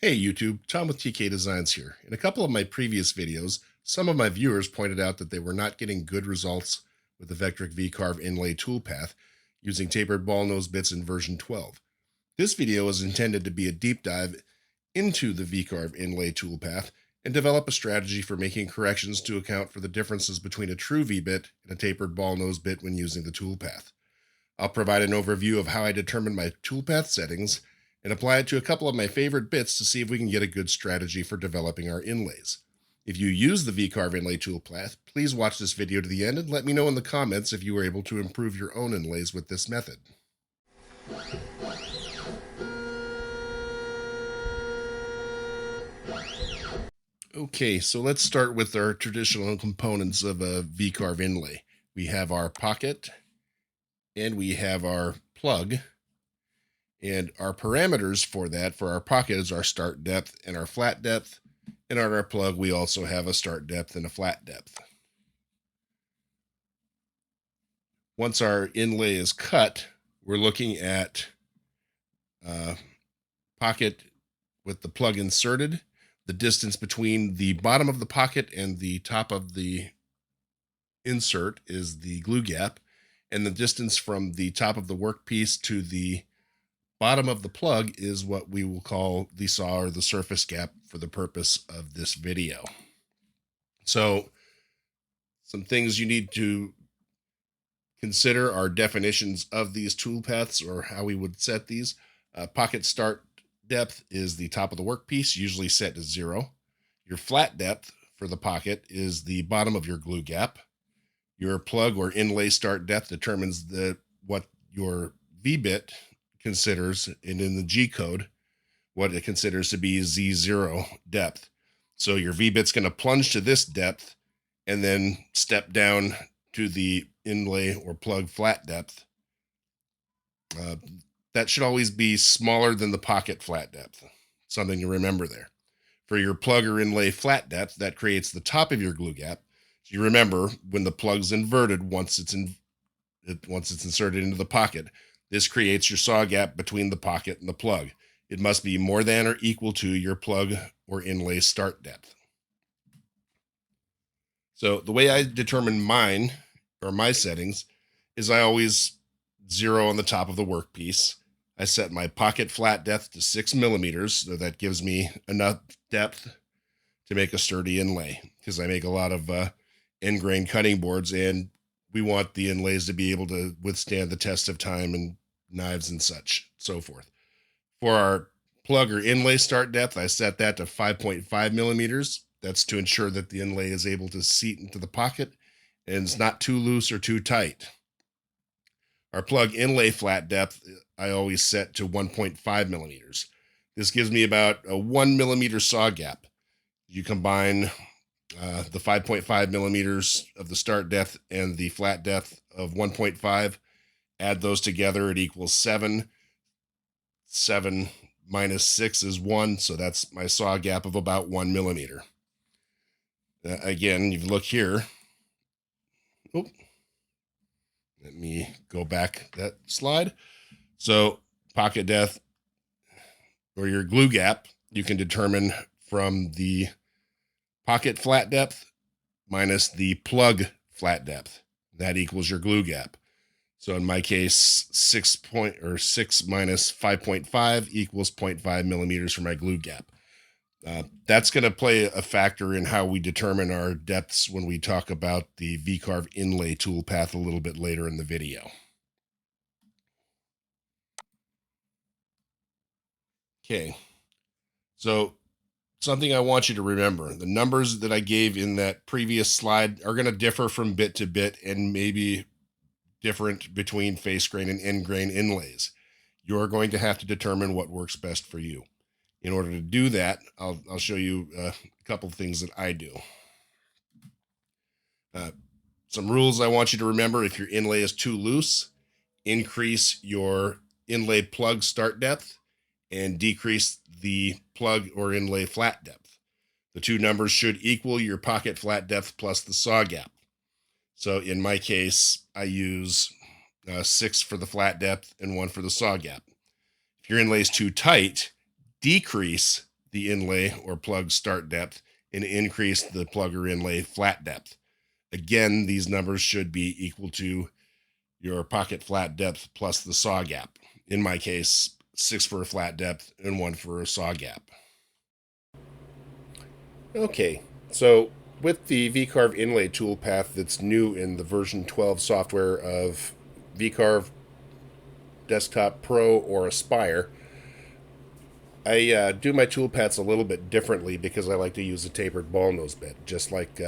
Hey YouTube, Tom with TK Designs here. In a couple of my previous videos, some of my viewers pointed out that they were not getting good results with the Vectric V-Carve Inlay Toolpath using tapered ball nose bits in version 12. This video is intended to be a deep dive into the V-Carve Inlay Toolpath and develop a strategy for making corrections to account for the differences between a true V-bit and a tapered ball nose bit when using the toolpath. I'll provide an overview of how I determine my toolpath settings and apply it to a couple of my favorite bits to see if we can get a good strategy for developing our inlays. If you use the V-Carve Inlay Toolpath, please watch this video to the end and let me know in the comments if you were able to improve your own inlays with this method. Okay, so let's start with our traditional components of a V-Carve inlay. We have our pocket and we have our plug. And our parameters for that, for our pocket, is our start depth and our flat depth. And on our plug, we also have a start depth and a flat depth. Once our inlay is cut, we're looking at pocket with the plug inserted. The distance between the bottom of the pocket and the top of the insert is the glue gap. And the distance from the top of the workpiece to the bottom of the plug is what we will call the saw or the surface gap for the purpose of this video. So some things you need to consider are definitions of these toolpaths or how we would set these. Pocket start depth is the top of the workpiece, usually set to 0. Your flat depth for the pocket is the bottom of your glue gap. Your plug or inlay start depth determines what your V-bit considers, and in the G code, what it considers to be Z0 depth. So your V-bit's going to plunge to this depth and then step down to the inlay or plug flat depth. That should always be smaller than the pocket flat depth. Something to remember there. For your plug or inlay flat depth, that creates the top of your glue gap. So you remember when the plug's inverted, once it's inserted into the pocket, this creates your saw gap between the pocket and the plug. It must be more than or equal to your plug or inlay start depth. So the way I determine mine or my settings is I always zero on the top of the workpiece. I set my pocket flat depth to 6 millimeters, so that gives me enough depth to make a sturdy inlay, because I make a lot of end grain cutting boards, and we want the inlays to be able to withstand the test of time and knives and such, so forth. For our plug or inlay start depth, I set that to 5.5 millimeters. That's to ensure that the inlay is able to seat into the pocket and it's not too loose or too tight. Our plug inlay flat depth, I always set to 1.5 millimeters. This gives me about a 1 millimeter saw gap. You combine the 5.5 millimeters of the start depth and the flat depth of 1.5, add those together, it equals 7. 7 minus 6 is 1, so that's my saw gap of about 1 millimeter. Again, you look here. Oh, let me go back that slide. So pocket depth or your glue gap, you can determine from the pocket flat depth minus the plug flat depth. That equals your glue gap. So in my case, 6 minus 5.5 equals 0.5 millimeters for my glue gap. That's going to play a factor in how we determine our depths when we talk about the V-Carve Inlay Toolpath a little bit later in the video. Okay, so something I want you to remember, the numbers that I gave in that previous slide are going to differ from bit to bit and maybe different between face grain and end grain inlays. You're going to have to determine what works best for you. In order to do that, I'll show you a couple of things that I do. Some rules I want you to remember: if your inlay is too loose, increase your inlay plug start depth and decrease the plug or inlay flat depth. The two numbers should equal your pocket flat depth plus the saw gap. So in my case, I use 6 for the flat depth and 1 for the saw gap. If your inlay is too tight, decrease the inlay or plug start depth and increase the plug or inlay flat depth. Again, these numbers should be equal to your pocket flat depth plus the saw gap. In my case, 6 for a flat depth and 1 for a saw gap. Okay, so with the V-Carve Inlay Toolpath that's new in the version 12 software of V-Carve Desktop Pro or Aspire, I do my toolpaths a little bit differently because I like to use a tapered ball nose bit, just like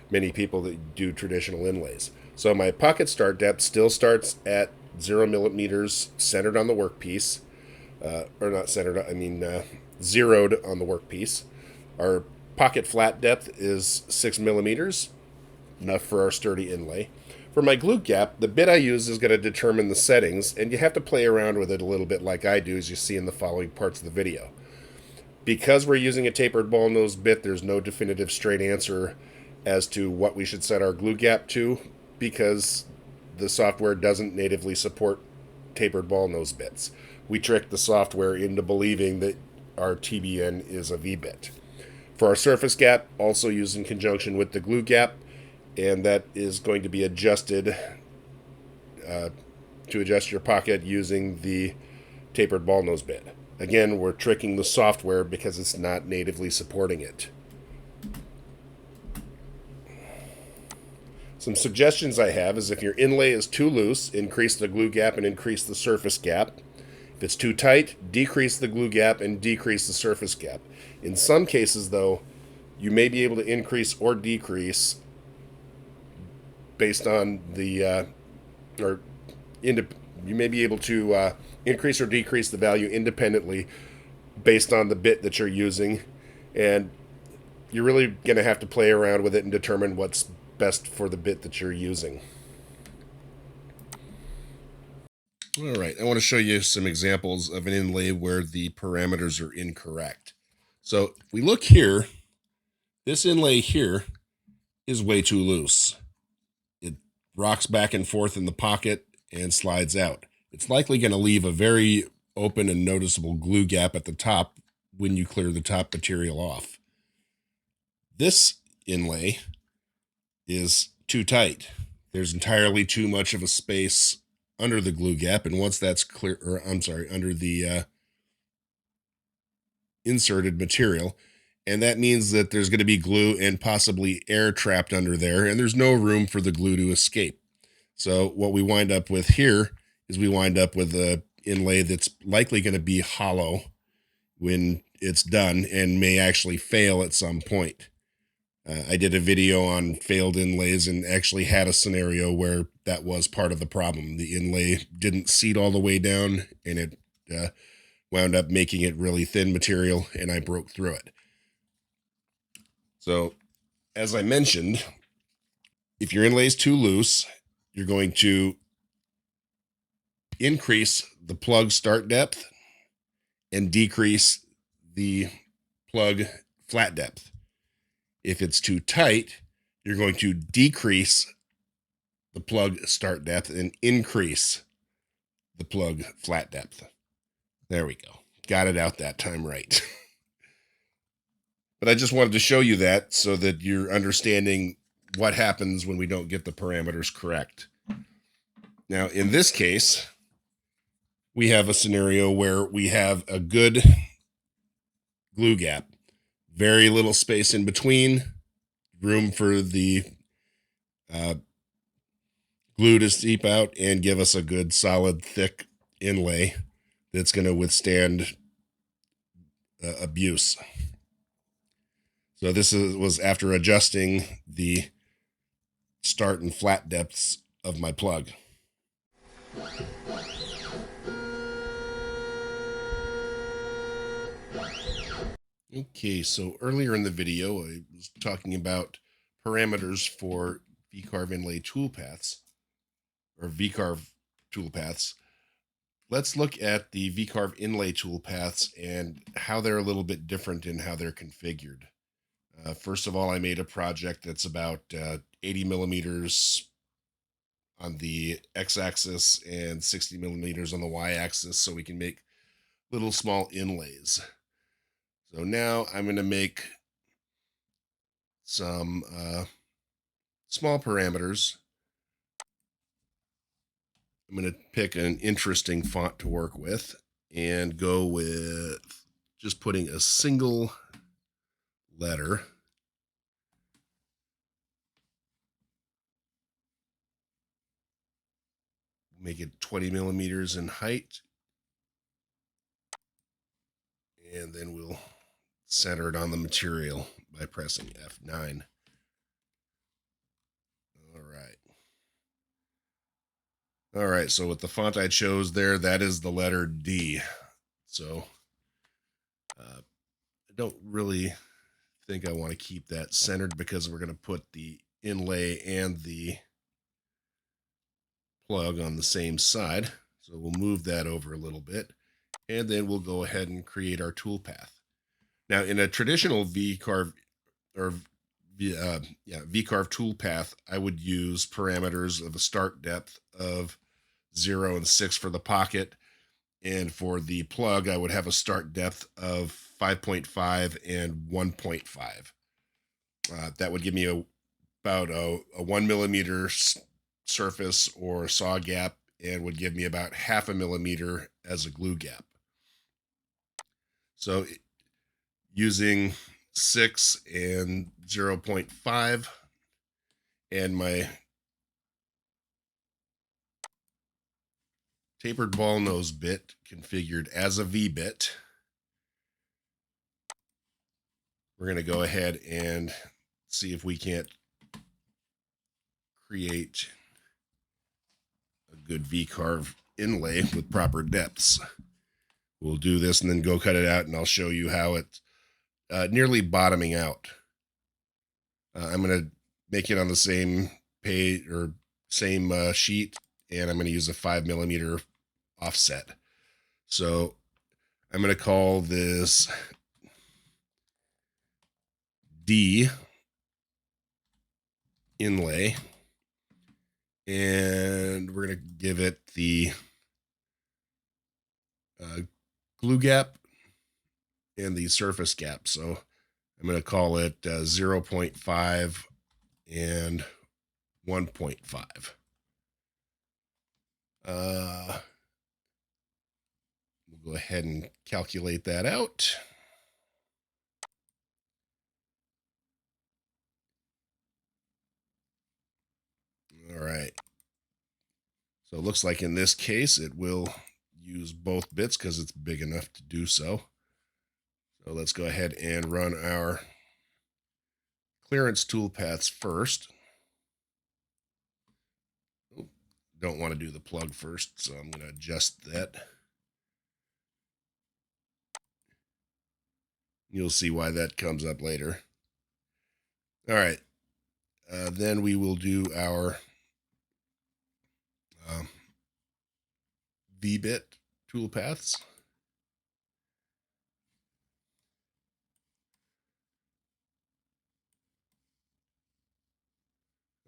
many people that do traditional inlays. So my pocket start depth still starts at 0 millimeters centered on the workpiece, or not centered, I mean zeroed on the workpiece. Our pocket flat depth is 6 millimeters, enough for our sturdy inlay. For my glue gap, the bit I use is going to determine the settings, and you have to play around with it a little bit like I do, as you see in the following parts of the video. Because we're using a tapered ball nose bit, there's no definitive straight answer as to what we should set our glue gap to, because the software doesn't natively support tapered ball nose bits. We trick the software into believing that our TBN is a V-bit. For our surface gap, also used in conjunction with the glue gap, and that is going to be adjusted to adjust your pocket using the tapered ball nose bit. Again, we're tricking the software because it's not natively supporting it. Some suggestions I have is if your inlay is too loose, increase the glue gap and increase the surface gap. If it's too tight, decrease the glue gap and decrease the surface gap. In some cases, though, you may be able to increase or decrease based on the, you may be able to increase or decrease the value independently based on the bit that you're using. And you're really going to have to play around with it and determine what's best for the bit that you're using. All right, I want to show you some examples of an inlay where the parameters are incorrect. So if we look here, this inlay here is way too loose. It rocks back and forth in the pocket and slides out. It's likely going to leave a very open and noticeable glue gap at the top when you clear the top material off. This inlay is too tight. There's entirely too much of a space under the glue gap, and once that's clear, or I'm sorry, under the inserted material, and that means that there's going to be glue and possibly air trapped under there, and there's no room for the glue to escape. So what we wind up with here is we wind up with an inlay that's likely going to be hollow when it's done and may actually fail at some point. I did a video on failed inlays and actually had a scenario where that was part of the problem. The inlay didn't seat all the way down, and it wound up making it really thin material, and I broke through it. So, as I mentioned, if your inlay is too loose, you're going to increase the plug start depth and decrease the plug flat depth. If it's too tight, you're going to decrease the plug start depth and increase the plug flat depth. There we go. Got it out that time right. But I just wanted to show you that so that you're understanding what happens when we don't get the parameters correct. Now, in this case, we have a scenario where we have a good glue gap, very little space in between, room for the glue to seep out and give us a good, solid, thick inlay that's going to withstand abuse. So this was after adjusting the start and flat depths of my plug. Okay, so earlier in the video, I was talking about parameters for V-Carve Inlay Toolpaths, or V-Carve Toolpaths. Let's look at the V-Carve Inlay Toolpaths and how they're a little bit different in how they're configured. First of all, I made a project that's about 80 millimeters on the x-axis and 60 millimeters on the y-axis, so we can make little small inlays. So now I'm going to make some small parameters. I'm going to pick an interesting font to work with and go with just putting a single letter. Make it 20 millimeters in height. And then we'll center it on the material by pressing F9. All right. All right, so with the font I chose there, that is the letter D. So I don't really think I want to keep that centered because we're going to put the inlay and the plug on the same side. So we'll move that over a little bit, and then we'll go ahead and create our toolpath. Now, in a traditional V-Carve or V-Carve toolpath, I would use parameters of a start depth of 0 and 6 for the pocket. And for the plug, I would have a start depth of 5.5 and 1.5. That would give me about a 1 millimeter surface or saw gap, and would give me about 0.5 millimeter as a glue gap. So using 6 and 0.5 and my tapered ball nose bit configured as a V bit, we're going to go ahead and see if we can't create a good V-carve inlay with proper depths. We'll do this and then go cut it out, and I'll show you how it's nearly bottoming out. I'm going to make it on the same page or same sheet, and I'm going to use a 5 millimeter offset. So I'm going to call this D inlay, and we're going to give it the glue gap and the surface gap. So I'm going to call it 0.5 and 1.5. We'll go ahead and calculate that out. All right. So it looks like in this case, it will use both bits because it's big enough to do so. So let's go ahead and run our clearance toolpaths first. Don't want to do the plug first, so I'm going to adjust that. You'll see why that comes up later. All right. Then we will do our V-bit toolpaths.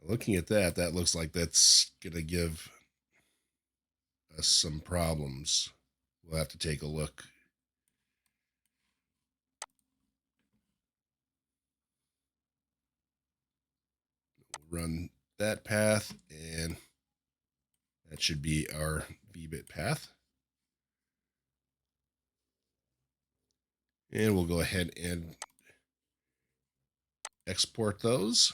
Looking at that, that looks like that's going to give us some problems. We'll have to take a look. We'll run that path, and that should be our V-bit path. And we'll go ahead and export those.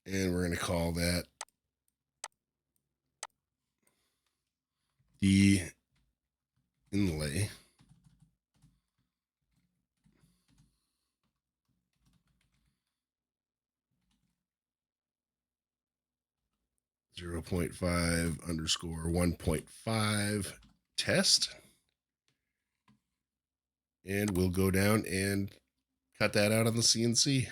And we're going to call that D inlay. (0.5_1.5 test. And we'll go down and cut that out on the CNC.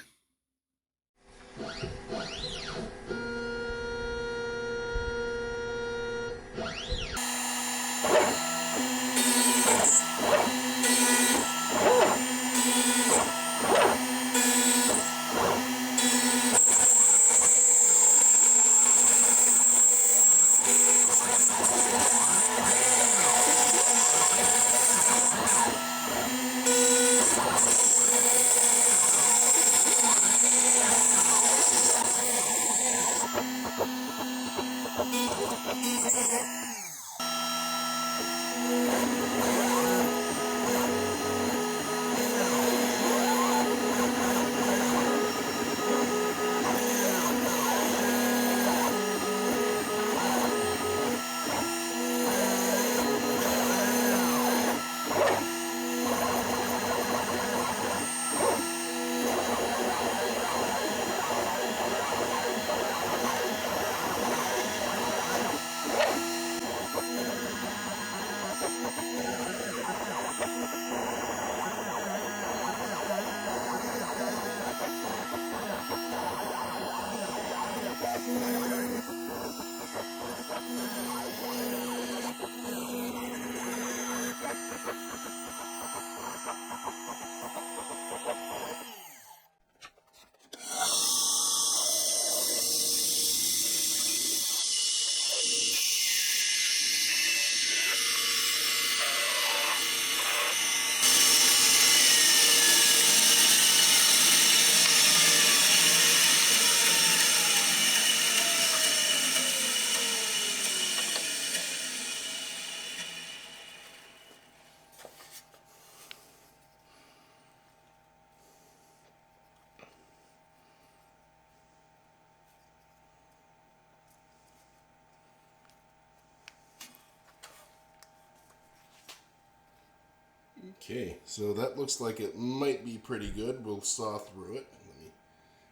Okay, so that looks like it might be pretty good. We'll saw through it. Let me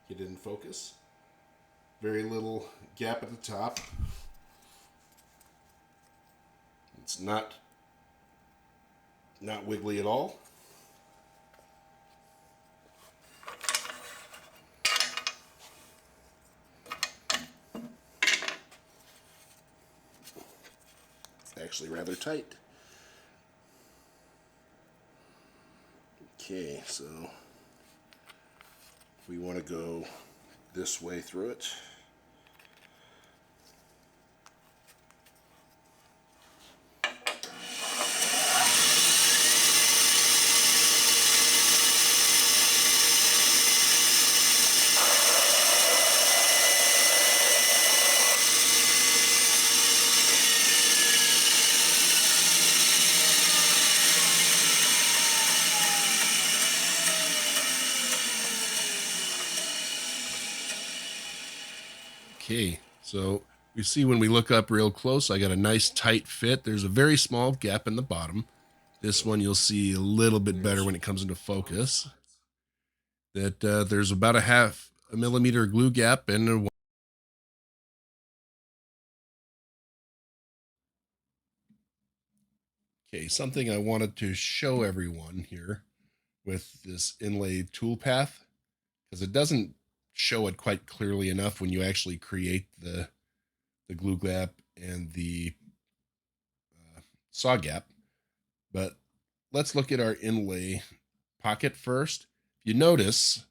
get it in focus. Very little gap at the top. It's not wiggly at all. It's actually rather tight. Okay, so we want to go this way through it. Okay, so we see when we look up real close, I got a nice tight fit. There's a very small gap in the bottom. This one you'll see a little bit better when it comes into focus. That there's about a half a millimeter glue gap and a okay, something I wanted to show everyone here with this inlay toolpath, because it doesn't show it quite clearly enough when you actually create the glue gap and the saw gap. But let's look at our inlay pocket first. If you notice,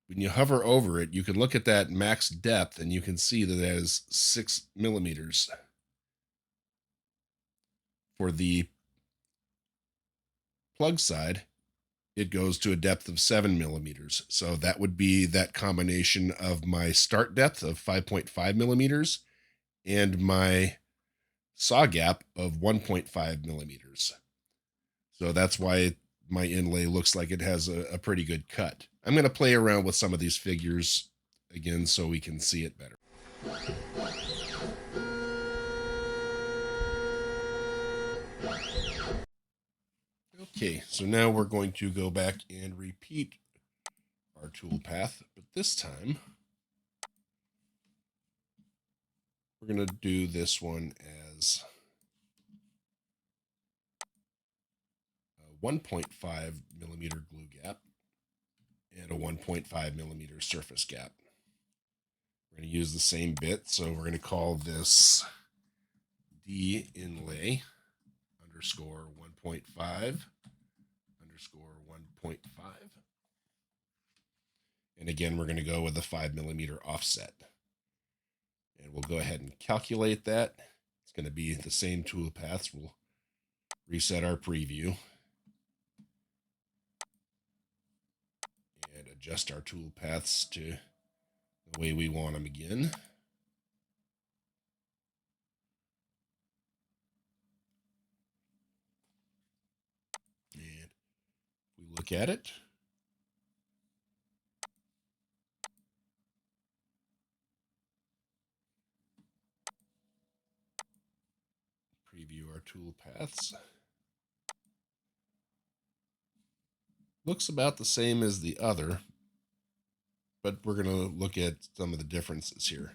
when you hover over it, you can look at that max depth and you can see that it has 6 millimeters. For the plug side, it goes to a depth of 7 millimeters. So that would be that combination of my start depth of 5.5 millimeters and my saw gap of 1.5 millimeters. So that's why my inlay looks like it has a pretty good cut. I'm going to play around with some of these figures again so we can see it better. Okay, so now we're going to go back and repeat our tool path, but this time we're going to do this one as a 1.5 millimeter glue gap and a 1.5 millimeter surface gap. We're going to use the same bit, so we're going to call this D inlay underscore 1.5 underscore 1.5. And again, we're going to go with a 5mm offset. And we'll go ahead and calculate that. It's going to be the same tool paths. We'll reset our preview and adjust our tool paths to the way we want them again. And we look at it. Preview our tool paths. Looks about the same as the other, but we're going to look at some of the differences here.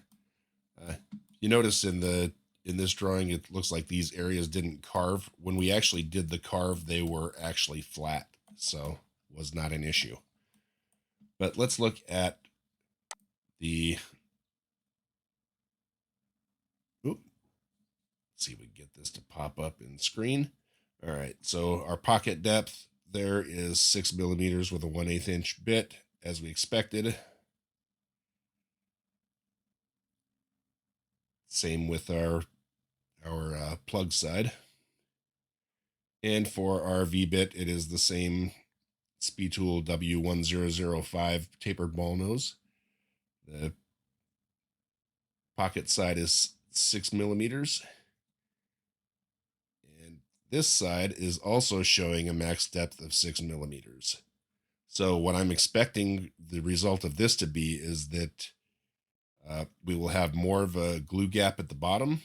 You notice in this drawing, it looks like these areas didn't carve. When we actually did the carve, they were actually flat, so was not an issue. But let's look at the, let's see if we can get this to pop up in screen. All right, so our pocket depth there is 6mm with a 1/8 inch bit, as we expected. Same with our plug side. And for our V-bit, it is the same SpeTool W1005 tapered ball nose. The pocket side is 6mm. And this side is also showing a max depth of 6mm. So what I'm expecting the result of this to be is that we will have more of a glue gap at the bottom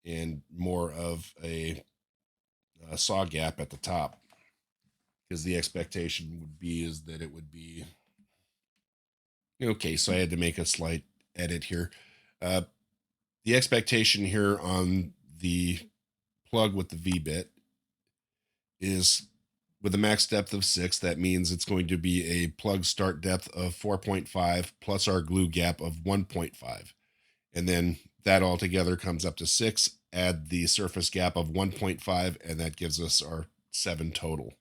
and more of a saw gap at the top, because the expectation would be is that it would be okay. So I had to make a slight edit here. The expectation here on the plug with the V-bit is with a max depth of 6. That means it's going to be a plug start depth of 4.5 plus our glue gap of 1.5. And then that all together comes up to 6. Add the surface gap of 1.5, and that gives us our 7 total.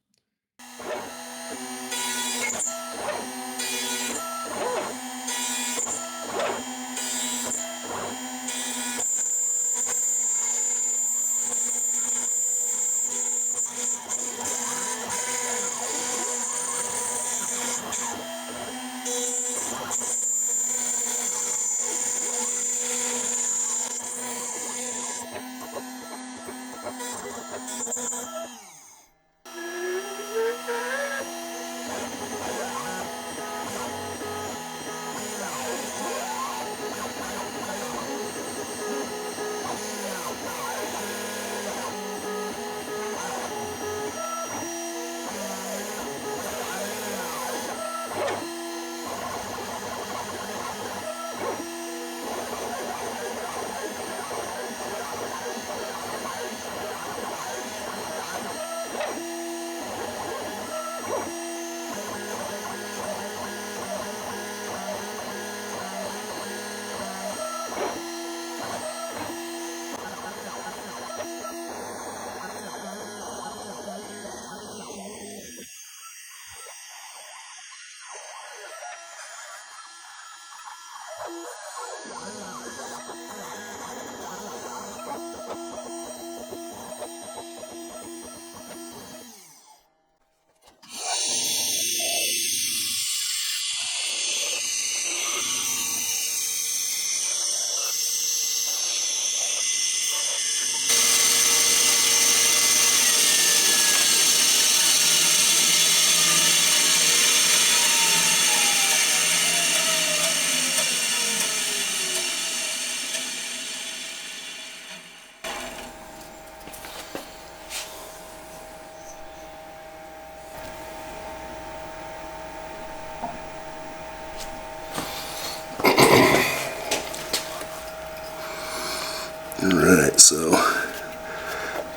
Alright, so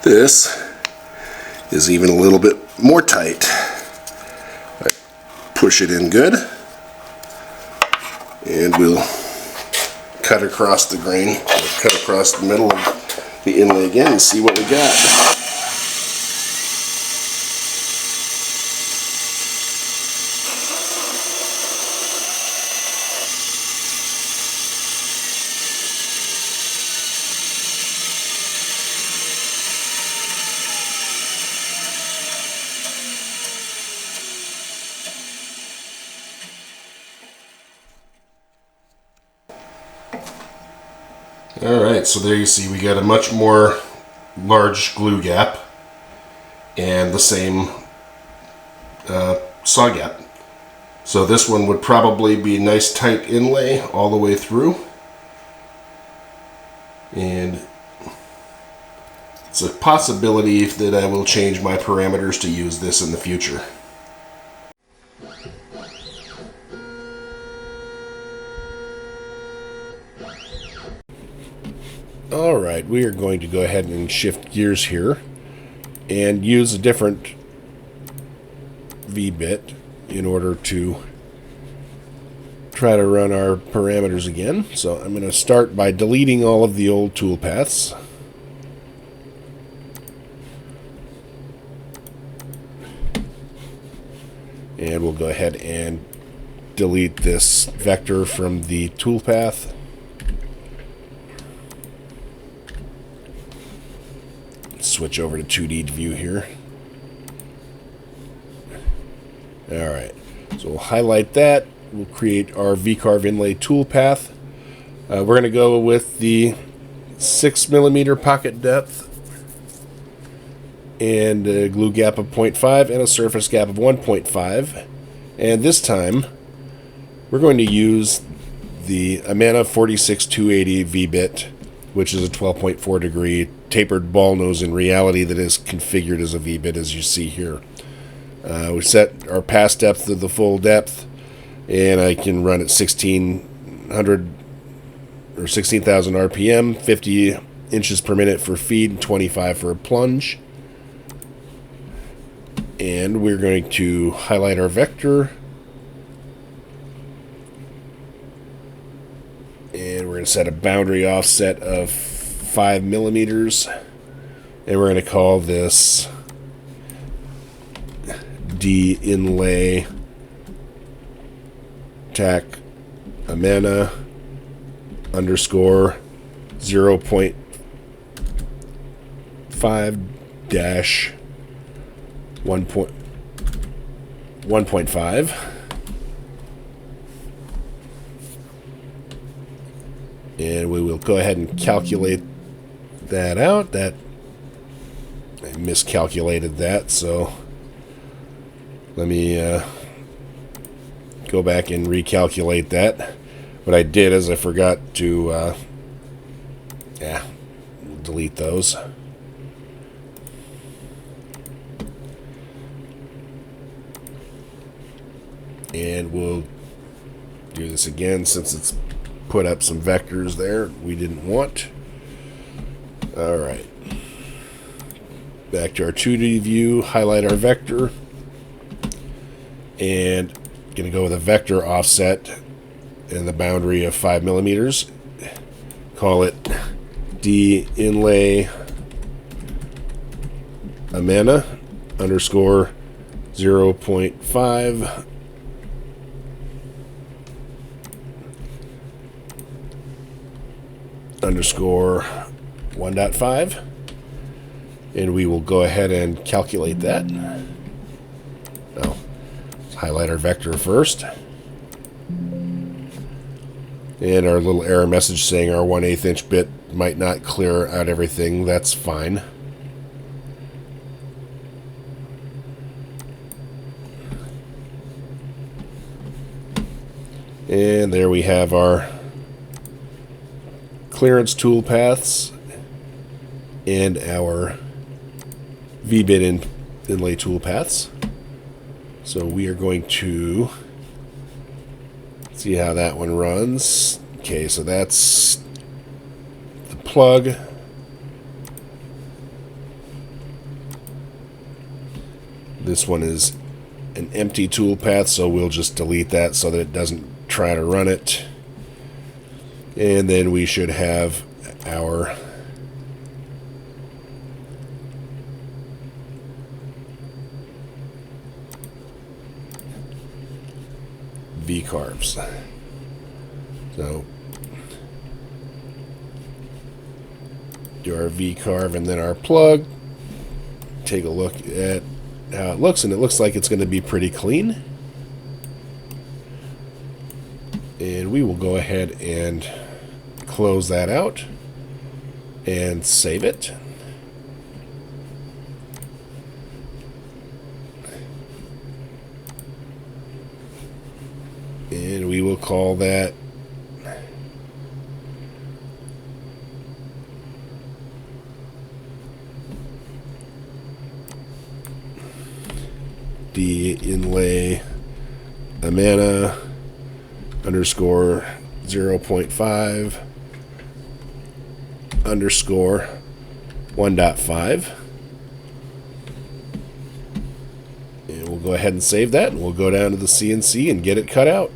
this is even a little bit more tight. I push it in good, and we'll cut across the grain, cut across the middle of the inlay again and see what we got. Alright, so there you see we got a much more large glue gap and the same saw gap. So this one would probably be nice tight inlay all the way through, and it's a possibility that I will change my parameters to use this in the future. Alright, we are going to go ahead and shift gears here and use a different V-bit in order to try to run our parameters again. So I'm going to start by deleting all of the old toolpaths. And we'll go ahead and delete this vector from the toolpath. Switch over to 2D view here. Alright, so we'll highlight that. We'll create our V-Carve Inlay Toolpath. We're going to go with the 6mm pocket depth and a glue gap of 0.5 and a surface gap of 1.5. And this time, we're going to use the Amana 46280 V-bit, which is a 12.4 degree tapered ball nose in reality that is configured as a V-bit, as you see here. We set our pass depth to the full depth, and I can run at 1600 or 16,000 RPM, 50 inches per minute for feed, and 25 for a plunge. And we're going to highlight our vector, and we're going to set a boundary offset of 5mm, and we're going to call this D inlay tack Amana underscore 0.5 dash 1.5. And we will go ahead and calculate that out. That I miscalculated that, so let me go back and recalculate that. What I did is I forgot to delete those. And we'll do this again since it's put up some vectors there we didn't want. Alright. Back to our 2D view, highlight our vector, and going to go with a vector offset and the boundary of 5mm. Call it D inlay Amana underscore 0.5 underscore 1.5, and we will go ahead and calculate that. Now, let's highlight our vector first, and our little error message saying our 1/8 inch bit might not clear out everything. That's fine. And there we have our clearance tool paths and our V-bit inlay tool paths. So we are going to see how that one runs. Okay, so that's the plug. This one is an empty tool path, so we'll just delete that so that it doesn't try to run it. And then we should have our V-carves. So do our V-carve and then our plug. Take a look at how it looks, and it looks like it's going to be pretty clean. And we will go ahead and close that out and save it. And we will call that the inlay Amana underscore 0.5 underscore 1.5. And we'll go ahead and save that, and we'll go down to the CNC and get it cut out.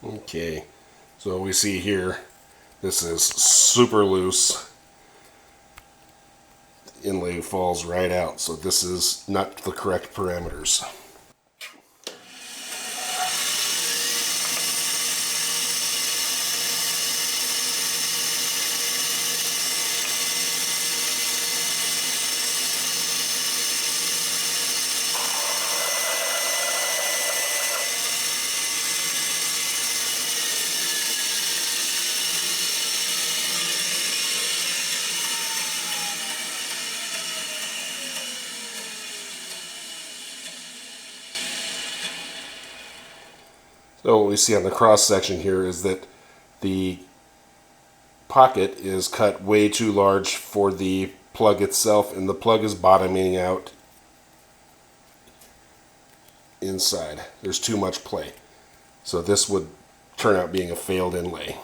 Okay, so we see here, this is super loose. Inlay falls right out, so this is not the correct parameters. So what we see on the cross section here is that the pocket is cut way too large for the plug itself, and the plug is bottoming out inside. There's too much play. So this would turn out being a failed inlay.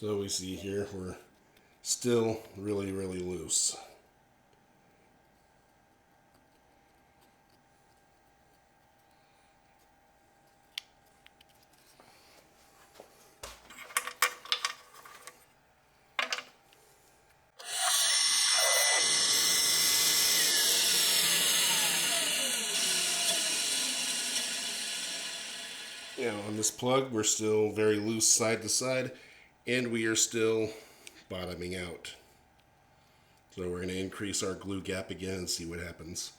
So we see here we're still really, really loose. On this plug, we're still very loose side to side, and we are still bottoming out. So we're going to increase our glue gap again and see what happens.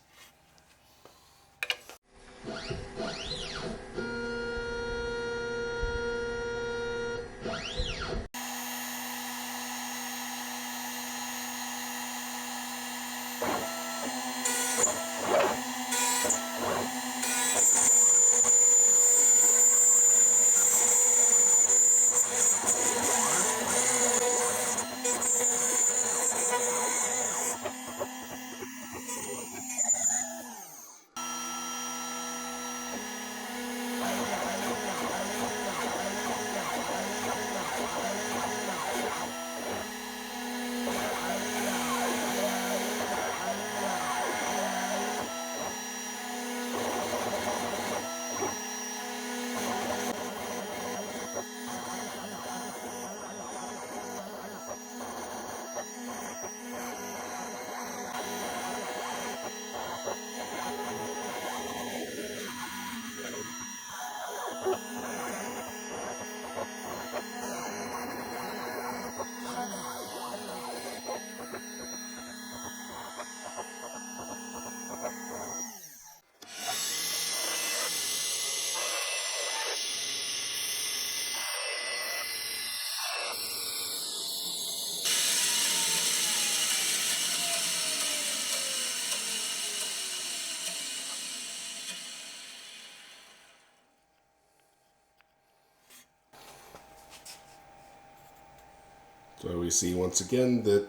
So we see once again that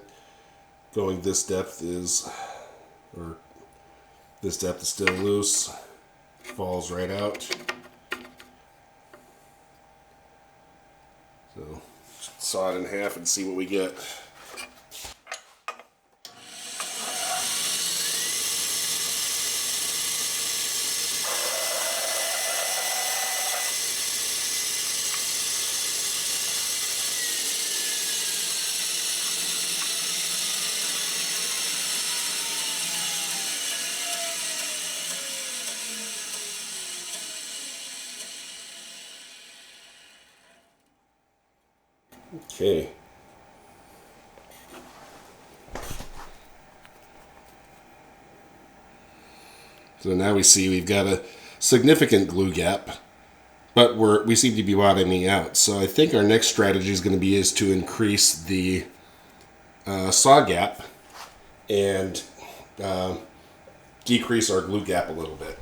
going this depth is still loose, falls right out. So saw it in half and see what we get. Okay. So now we see we've got a significant glue gap, but we seem to be bottoming out. So I think our next strategy is going to be to increase the saw gap and decrease our glue gap a little bit.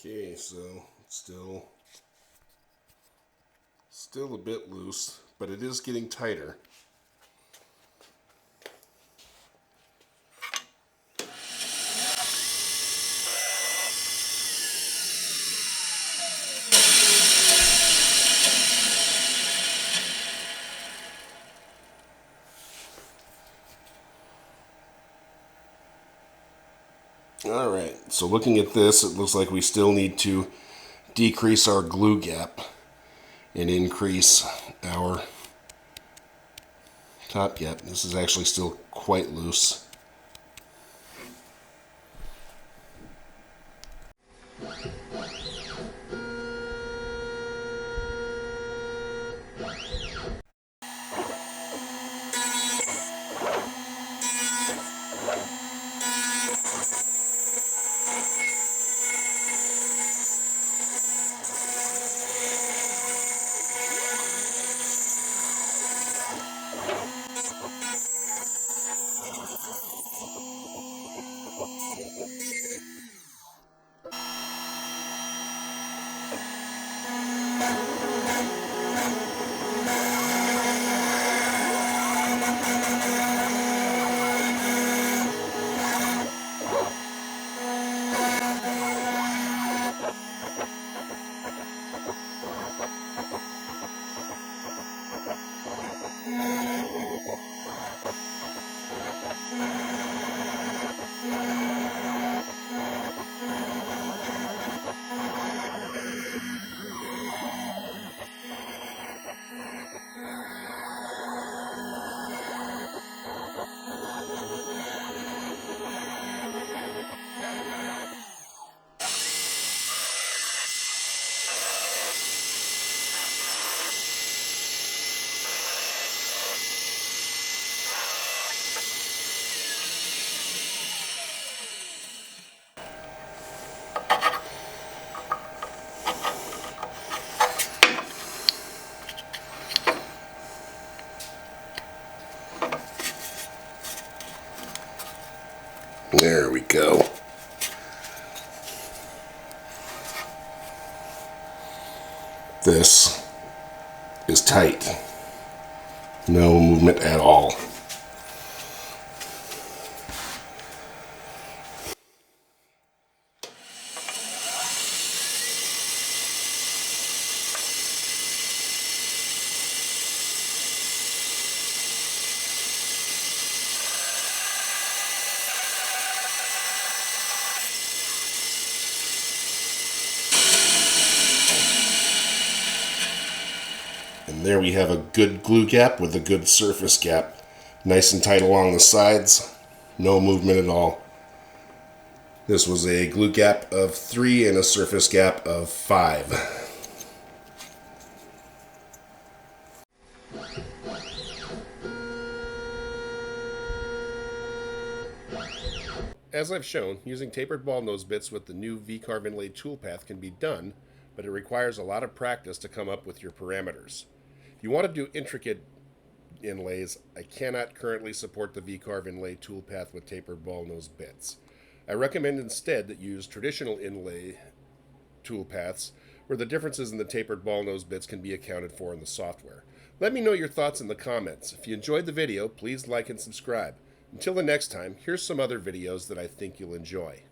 Okay, so still Still a bit loose, but it is getting tighter. All right, so looking at this, it looks like we still need to decrease our glue gap and increase our top gap. This is actually still quite loose. There we go. This is tight. No movement at all. And there we have a good glue gap with a good surface gap. Nice and tight along the sides. No movement at all. This was a glue gap of 3 and a surface gap of 5. As I've shown, using tapered ball nose bits with the new V-Carve Inlay Toolpath can be done, but it requires a lot of practice to come up with your parameters. If you want to do intricate inlays, I cannot currently support the V-Carve Inlay Toolpath with tapered ball nose bits. I recommend instead that you use traditional inlay toolpaths where the differences in the tapered ball nose bits can be accounted for in the software. Let me know your thoughts in the comments. If you enjoyed the video, please like and subscribe. Until the next time, here's some other videos that I think you'll enjoy.